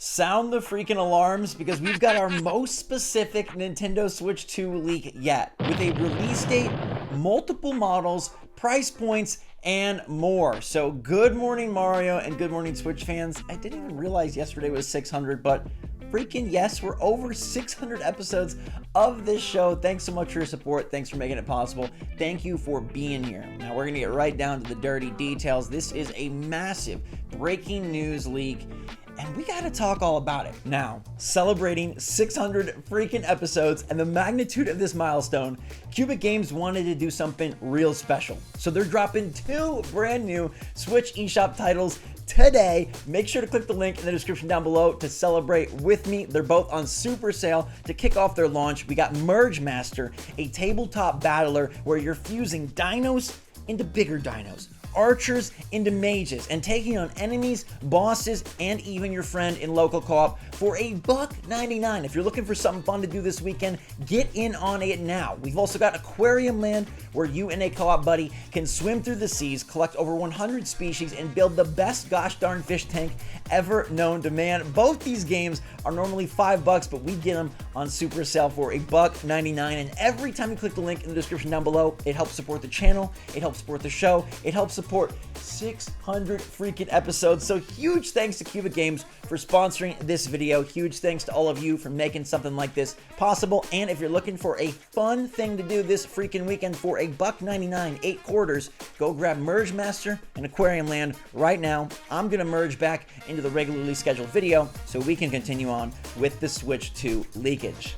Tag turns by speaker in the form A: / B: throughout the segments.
A: Sound the freaking alarms because we've got our most specific Nintendo Switch 2 leak yet, with a release date, multiple models, price points, and more. So good morning, Mario, and good morning, Switch fans. I didn't even realize yesterday was 600, but freaking yes, we're over 600 episodes of this show. Thanks so much for your support. Thanks for making it possible. Thank you for being here. Now we're gonna get right down to the dirty details. This is a massive breaking news leak, and we gotta talk all about it. Now, celebrating 600 freaking episodes and the magnitude of this milestone, Cubic Games wanted to do something real special. So they're dropping 2 brand new Switch eShop titles today. Make sure to click the link in the description down below to celebrate with me. They're both on super sale to kick off their launch. We got Merge Master, a tabletop battler where you're fusing dinos into bigger dinos, archers into mages, and taking on enemies, bosses, and even your friend in local co-op for $1.99. If you're looking for something fun to do this weekend, get in on it now. We've also got Aquarium Land, where you and a co-op buddy can swim through the seas, collect over 100 species, and build the best gosh darn fish tank ever known to man. Both these games are normally $5, but we get them on super sale for $1.99. And every time you click the link in the description down below, it helps support the channel, it helps support the show, it helps support 600 freaking episodes. So huge thanks to Cubic Games for sponsoring this video. Huge thanks to all of you for making something like this possible. And if you're looking for a fun thing to do this freaking weekend for $1.99, 8 quarters, go grab Merge Master and Aquarium Land right now. I'm gonna merge back into the regularly scheduled video so we can continue on with the Switch 2 leakage.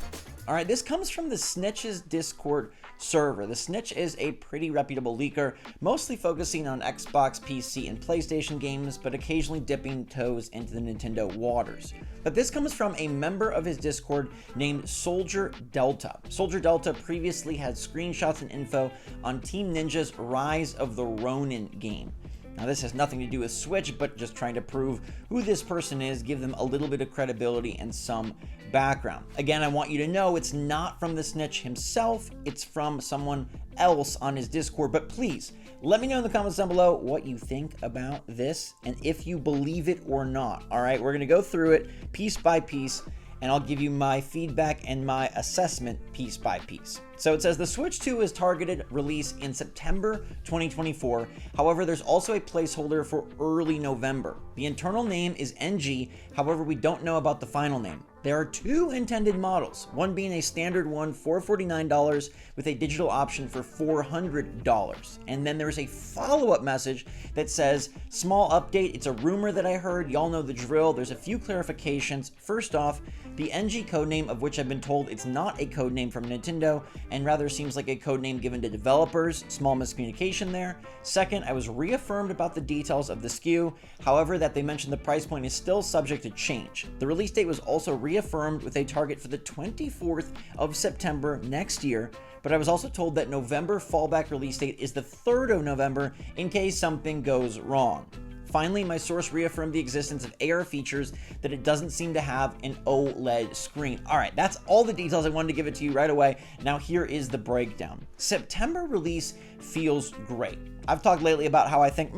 A: All right, this comes from the Snitch's Discord server. The Snitch is a pretty reputable leaker, mostly focusing on Xbox, PC, and PlayStation games, but occasionally dipping toes into the Nintendo waters. But this comes from a member of his Discord named Soldier Delta. Soldier Delta previously had screenshots and info on Team Ninja's Rise of the Ronin game. Now, this has nothing to do with Switch, but just trying to prove who this person is, give them a little bit of credibility and some background. Again, I want you to know it's not from the Snitch himself, it's from someone else on his Discord, but please, let me know in the comments down below what you think about this and if you believe it or not. All right, we're gonna go through it piece by piece, and I'll give you my feedback and my assessment piece by piece. So it says the Switch 2 is targeted release in September 2024. However, there's also a placeholder for early November. The internal name is NG. However, we don't know about the final name. There are 2 intended models, one being a standard one, $449, with a digital option for $400. And then there's a follow-up message that says, small update, it's a rumor that I heard, y'all know the drill, there's a few clarifications. First off, the NG codename, of which I've been told it's not a codename from Nintendo, and rather seems like a codename given to developers. Small miscommunication there. Second, I was reaffirmed about the details of the SKU, however, that they mentioned the price point is still subject to change. The release date was also reaffirmed with a target for the 24th of September next year, but I was also told that November fallback release date is the 3rd of November in case something goes wrong. Finally, my source reaffirmed the existence of AR features, that it doesn't seem to have an OLED screen. All right, that's all the details. I wanted to give it to you right away. Now here is the breakdown. September release feels great. I've talked lately about how I think,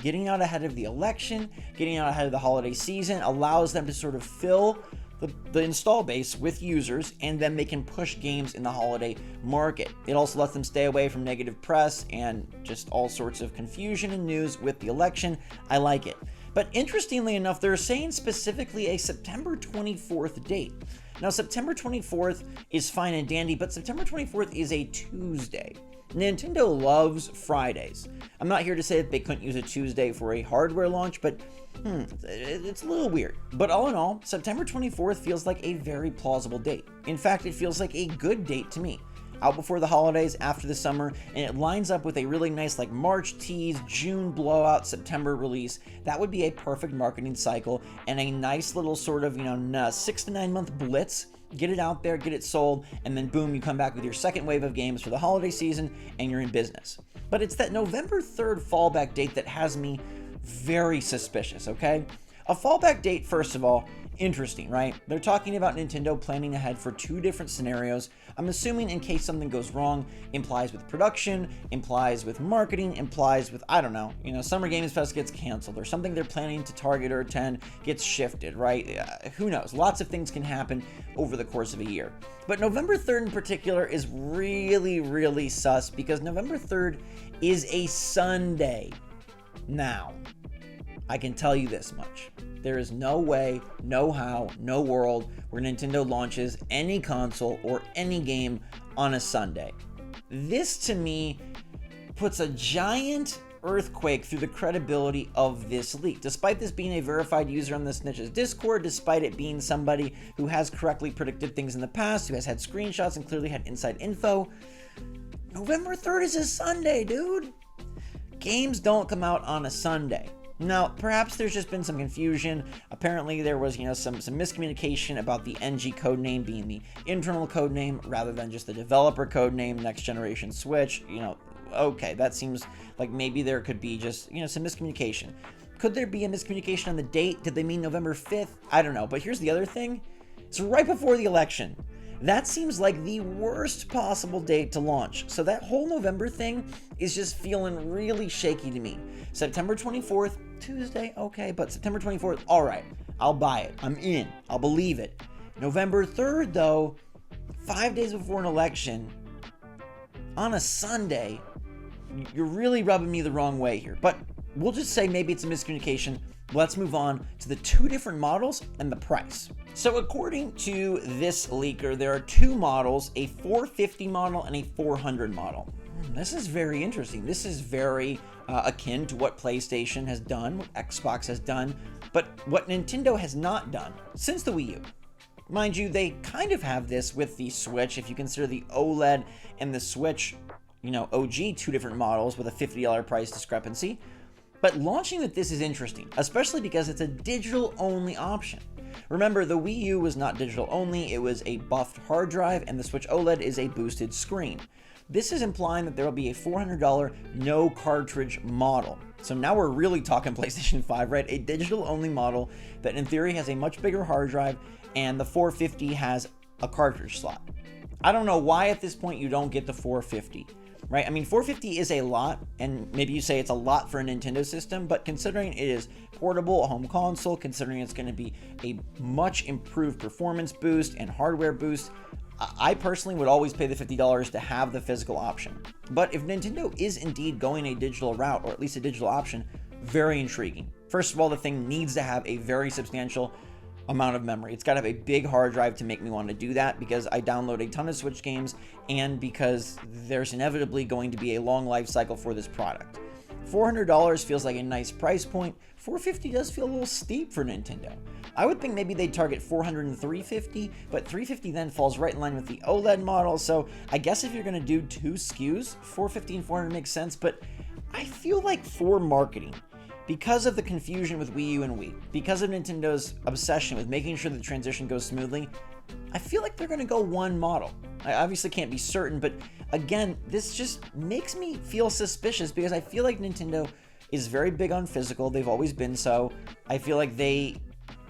A: getting out ahead of the election, getting out ahead of the holiday season allows them to sort of fill the install base with users, and then they can push games in the holiday market. It also lets them stay away from negative press and just all sorts of confusion and news with the election. I like it. But interestingly enough, they're saying specifically a September 24th date. Now, September 24th is fine and dandy, but September 24th is a Tuesday. Nintendo loves Fridays. I'm not here to say that they couldn't use a Tuesday for a hardware launch, but it's a little weird. But all in all, September 24th feels like a very plausible date. In fact, it feels like a good date to me. Out before the holidays, after the summer, and it lines up with a really nice like March tease, June blowout, September release. That would be a perfect marketing cycle and a nice little sort of, 6 to 9 month blitz. Get it out there, get it sold, and then boom, you come back with your second wave of games for the holiday season and you're in business. But it's that November 3rd fallback date that has me very suspicious, okay? A fallback date, first of all, Interesting, right? They're talking about Nintendo planning ahead for 2 different scenarios. I'm assuming in case something goes wrong, implies with production, implies with marketing, implies with, I don't know, Summer Games Fest gets canceled or something they're planning to target or attend gets shifted, right? Who knows? Lots of things can happen over the course of a year. But November 3rd in particular is really, really sus because November 3rd is a Sunday. Now, I can tell you this much. There is no way, no how, no world where Nintendo launches any console or any game on a Sunday. This, to me, puts a giant earthquake through the credibility of this leak. Despite this being a verified user on the Snitch's Discord, despite it being somebody who has correctly predicted things in the past, who has had screenshots and clearly had inside info, November 3rd is a Sunday, dude. Games don't come out on a Sunday. Now, perhaps there's just been some confusion. Apparently, there was, some miscommunication about the NG codename being the internal codename rather than just the developer codename, Next Generation Switch. Okay, that seems like maybe there could be just, some miscommunication. Could there be a miscommunication on the date? Did they mean November 5th? I don't know. But here's the other thing. It's right before the election. That seems like the worst possible date to launch. So that whole November thing is just feeling really shaky to me. September 24th, Tuesday, okay, but September 24th, all right, I'll buy it. I'm in. I'll believe it. November 3rd, though, 5 days before an election, on a Sunday, you're really rubbing me the wrong way here. But we'll just say maybe it's a miscommunication. Let's move on to the 2 different models and the price. So according to this leaker, there are 2 models, a 450 model and a 400 model. This is very interesting. This is very akin to what PlayStation has done, what Xbox has done, but what Nintendo has not done since the Wii U. Mind you, they kind of have this with the Switch, if you consider the OLED and the Switch, OG, 2 different models with a $50 price discrepancy. But launching with this is interesting, especially because it's a digital-only option. Remember, the Wii U was not digital-only, it was a buffed hard drive, and the Switch OLED is a boosted screen. This is implying that there will be a $400 no cartridge model. So now we're really talking PlayStation 5, right? A digital-only model that in theory has a much bigger hard drive, and the 450 has a cartridge slot. I don't know why at this point you don't get the 450. Right? I mean, 450 is a lot, and maybe you say it's a lot for a Nintendo system, but considering it is portable, a home console, considering it's going to be a much improved performance boost and hardware boost, I personally would always pay the $50 to have the physical option. But if Nintendo is indeed going a digital route, or at least a digital option, very intriguing. First of all, the thing needs to have a very substantial amount of memory. It's got to have a big hard drive to make me want to do that because I download a ton of Switch games and because there's inevitably going to be a long life cycle for this product. $400 feels like a nice price point. $450 does feel a little steep for Nintendo. I would think maybe they'd target $400 and $350, but $350 then falls right in line with the OLED model. So I guess if you're going to do 2 SKUs, $450 and $400 makes sense, but I feel like for marketing, because of the confusion with Wii U and Wii, because of Nintendo's obsession with making sure the transition goes smoothly, I feel like they're going to go 1 model. I obviously can't be certain, but again, this just makes me feel suspicious because I feel like Nintendo is very big on physical. They've always been so. I feel like they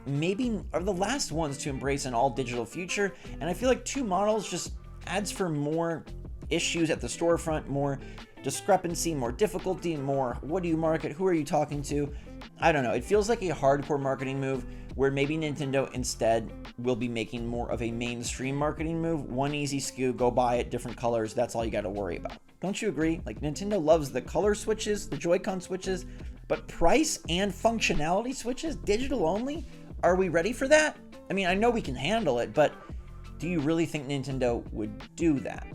A: maybe are the last ones to embrace an all-digital future, and I feel like 2 models just adds for more issues at the storefront, more discrepancy, more difficulty, more what do you market, who are you talking to? I don't know. It feels like a hardcore marketing move where maybe Nintendo instead will be making more of a mainstream marketing move. 1 easy SKU, go buy it, different colors, that's all you got to worry about. Don't you agree? Like, Nintendo loves the color switches, the Joy-Con switches, but price and functionality switches, digital only? Are we ready for that? I mean, I know we can handle it, but do you really think Nintendo would do that?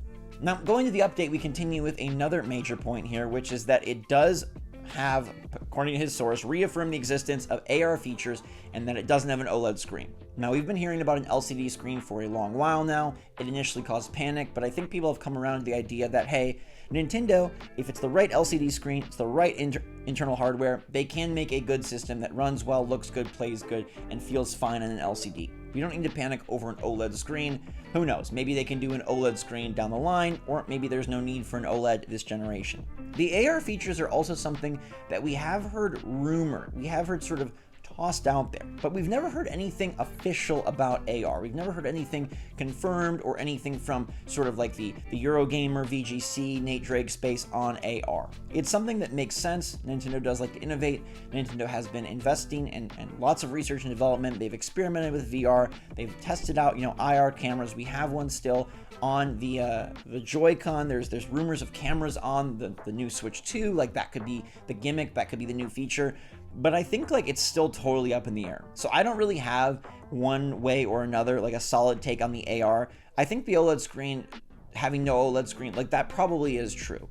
A: Now, going to the update, we continue with another major point here, which is that it does have, according to his source, reaffirmed the existence of AR features and that it doesn't have an OLED screen. Now, we've been hearing about an LCD screen for a long while now. It initially caused panic, but I think people have come around to the idea that, hey, Nintendo, if it's the right LCD screen, it's the right internal hardware, they can make a good system that runs well, looks good, plays good, and feels fine on an LCD. You don't need to panic over an OLED screen. Who knows? Maybe they can do an OLED screen down the line, or maybe there's no need for an OLED this generation. The AR features are also something that we have heard rumored. We have heard sort of tossed out there. But we've never heard anything official about AR. We've never heard anything confirmed or anything from sort of like the Eurogamer, VGC, Nate Drake space on AR. It's something that makes sense. Nintendo does like to innovate. Nintendo has been investing in lots of research and development. They've experimented with VR. They've tested out, IR cameras. We have one still on the Joy-Con. There's rumors of cameras on the new Switch 2. Like that could be the gimmick. That could be the new feature. But I think like it's still totally up in the air. So I don't really have one way or another, like a solid take on the AR. I think the OLED screen, having no OLED screen, like that probably is true.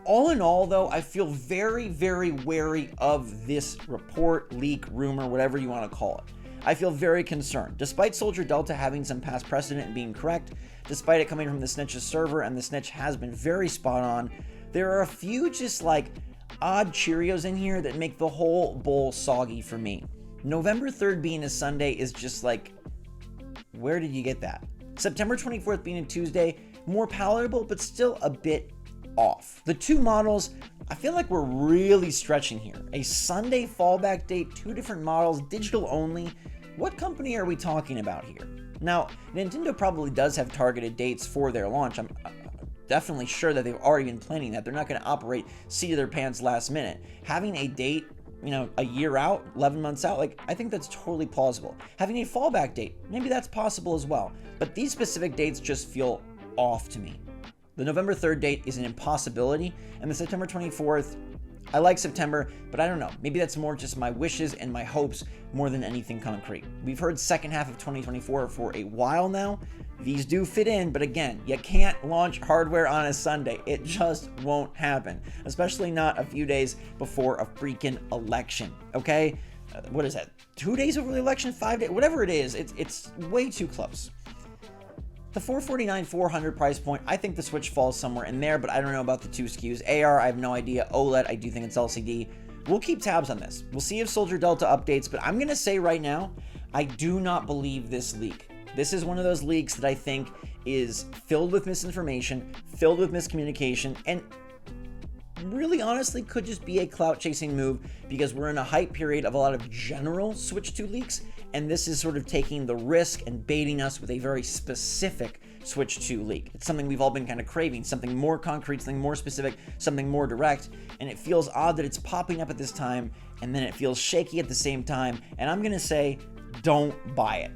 A: All in all though, I feel very, very wary of this report, leak, rumor, whatever you want to call it. I feel very concerned. Despite Soldier Delta having some past precedent and being correct, despite it coming from the Snitch's server, and the Snitch has been very spot on, there are a few just like odd Cheerios in here that make the whole bowl soggy for me. November 3rd being a Sunday is just like, where did you get that? September 24th being a Tuesday, more palatable, but still a bit off. The two models, I feel like we're really stretching here. A Sunday fallback date, two different models, digital only. What company are we talking about here? Now, Nintendo probably does have targeted dates for their launch. I'm definitely sure that they've already been planning that. They're not going to operate seat of their pants last minute. Having a date, a year out, 11 months out, like I think that's totally plausible. Having a fallback date, maybe that's possible as well. But these specific dates just feel off to me. The November 3rd date is an impossibility, and the September 24th, I like September, but I don't know. Maybe that's more just my wishes and my hopes more than anything concrete. We've heard second half of 2024 for a while now. These do fit in, but again, you can't launch hardware on a Sunday. It just won't happen, especially not a few days before a freaking election, okay? What is that? 2 days before the election? 5 days? Whatever it is, it's way too close. The $449, $400 price point, I think the Switch falls somewhere in there, but I don't know about the two SKUs. AR, I have no idea. OLED, I do think it's LCD. We'll keep tabs on this. We'll see if Soldier Delta updates, but I'm going to say right now, I do not believe this leak. This is one of those leaks that I think is filled with misinformation, filled with miscommunication, and really honestly could just be a clout chasing move because we're in a hype period of a lot of general Switch 2 leaks, and this is sort of taking the risk and baiting us with a very specific Switch 2 leak. It's something we've all been kind of craving, something more concrete, something more specific, something more direct, and it feels odd that it's popping up at this time, and then it feels shaky at the same time, and I'm gonna say, don't buy it.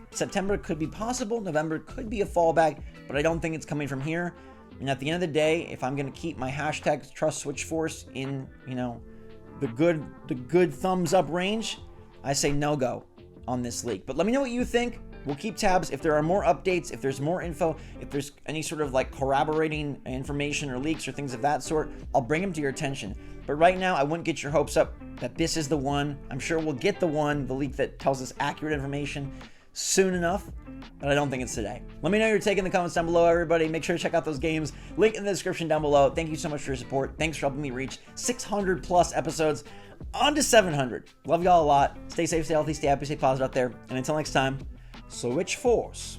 A: September could be possible, November could be a fallback, but I don't think it's coming from here. And at the end of the day, if I'm going to keep my hashtag trust SwitchForce in, the good thumbs up range, I say no go on this leak. But let me know what you think. We'll keep tabs. If there are more updates, if there's more info, if there's any sort of like corroborating information or leaks or things of that sort, I'll bring them to your attention. But right now, I wouldn't get your hopes up that this is the one. I'm sure we'll get the leak that tells us accurate information soon enough, but I don't think it's today. Let me know your take in the comments down below, everybody. Make sure to check out those games. Link in the description down below. Thank you so much for your support. Thanks for helping me reach 600 plus episodes. On to 700. Love y'all a lot. Stay safe, stay healthy, stay happy, stay positive out there. And until next time, SwitchForce.